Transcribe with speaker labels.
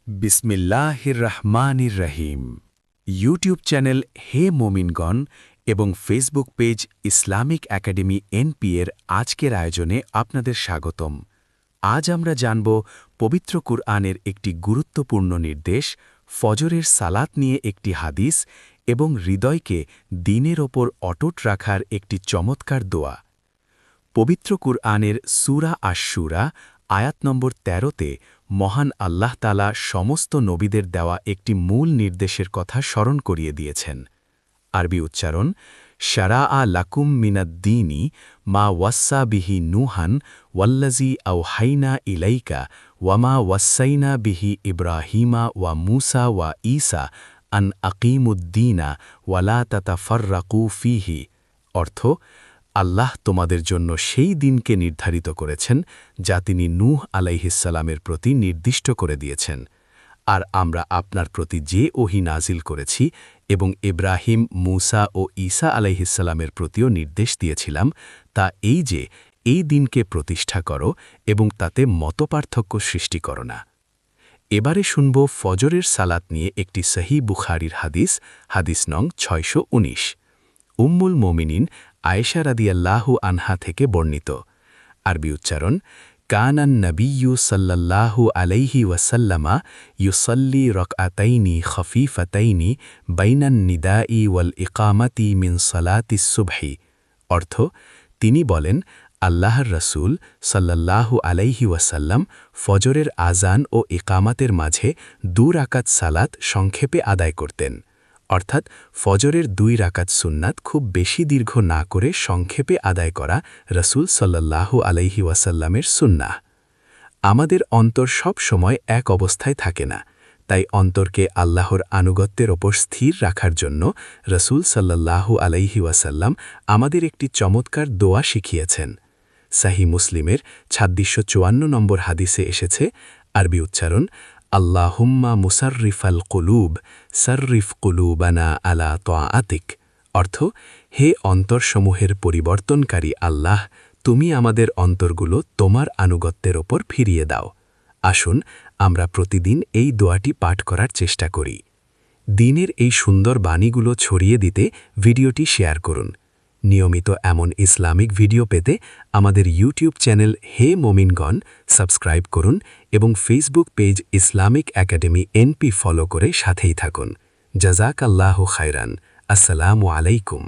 Speaker 1: বিসমিল্লাহির রহমানির রহিম। YouTube channel হে মোমিনগণ এবং Facebook page Islamic Academy NP এর আজকের আয়োজনে আপনাদের স্বাগতম। আজ আমরা জানব পবিত্র কুরআনের একটি গুরুত্বপূর্ণ নির্দেশ, ফজরের সালাত নিয়ে একটি হাদিস এবং হৃদয়কে দ্বীনের ওপর অটুট রাখার একটি চমৎকার দোয়া। পবিত্র কুরআনের সূরা আশ-শুরা আয়াত নম্বর ১৩তে মহান আল্লাহ তাআলা সমস্ত নবীদের দেওয়া একটি মূল নির্দেশের কথা স্মরণ করিয়ে দিয়েছেন। আরবি উচ্চারণ: শারাআ লাকুম মিনাদ-দীনি মা ওয়াস্সা বিহি নূহান ওয়াল্লাযী আওহাইনা ইলাইকা ওয়ামা ওয়াসাইনা বিহি ইব্রাহিমা ওয়া মূসা ওয়া ঈসা আন আকিমুদ-দীনা ওয়ালা তাতাফাররাকু ফীহি। অর্থ: আল্লাহ তোমাদের জন্য সেই দিনকে নির্ধারিত করেছেন যা তিনি নূহ আলাইহিসসালামের প্রতি নির্দিষ্ট করে দিয়েছেন, আর আমরা আপনার প্রতি যে ওহী নাজিল করেছি এবং ইব্রাহিম, মূসা ও ঈসা আলাইহিসসালামের প্রতিও নির্দেশ দিয়েছিলাম তা এই যে এই দিনকে প্রতিষ্ঠা করো এবং তাতে মতপার্থক্য সৃষ্টি করো না। এবারে শুনব ফজরের সালাত নিয়ে একটি সহিহ বুখারীর হাদিস, হাদিস নং ৬১৯। উম্মুল মোমিনিন আয়েশা রাদিয়াল্লাহু আনহা থেকে বর্ণিত। আরবি উচ্চারণ: কানান নবিয়্যু সাল্লাল্লাহু আলাইহি ওয়াসাল্লামা ইউসাল্লি রাকআতাইনি খফীফাতাইনি বাইনান নিদাই ওয়াল ইকামাতি মিন সালাতিস সুবহি। অর্থ: তিনি বলেন, আল্লাহর রাসূল সাল্লাল্লাহু আলাইহি ওয়াসাল্লাম ফজরের আজান ও ইকামাতের মাঝে ২ রাকাত সালাত সংক্ষেপে আদায় করতেন। অর্থাৎ ফজরের ২ রাকাত সুন্নাত খুব বেশি দীর্ঘ না করে সংক্ষেপে আদায় করা রাসূল সাল্লাল্লাহু আলাইহি ওয়াসাল্লামের সুন্নাহ। আমাদের অন্তর সব সময় এক অবস্থায় থাকে না, তাই অন্তরকে আল্লাহর আনুগত্যের ওপর স্থির রাখার জন্য রাসূল সাল্লাল্লাহু আলাইহি ওয়াসাল্লাম আমাদের একটি চমৎকার দোয়া শিখিয়েছেন। সহিহ মুসলিমের ২৬৫৪ নম্বর হাদিসে এসেছে। আরবি উচ্চারণ: আল্লাহুম্মা মুসাররিফাল কুলুব সাররিফ কুলুবানা আলা তাআতিক। অর্থ: হে অন্তরসমূহের পরিবর্তনকারী আল্লাহ, তুমি আমাদের অন্তরগুলো তোমার আনুগত্যের ওপর ফিরিয়ে দাও। আসুন আমরা প্রতিদিন এই দোয়াটি পাঠ করার চেষ্টা করি। দ্বীনের এই সুন্দর বাণীগুলো ছড়িয়ে দিতে ভিডিওটি শেয়ার করুন। নিয়মিত এমন ইসলামিক ভিডিও পেতে আমাদের ইউটিউব চ্যানেল হে মোমিনগণ সাবস্ক্রাইব করুন এবং Facebook page Islamic Academy NP follow করে সাথেই থাকুন। জাযাকাল্লাহু খায়রান। আসসালামু আলাইকুম।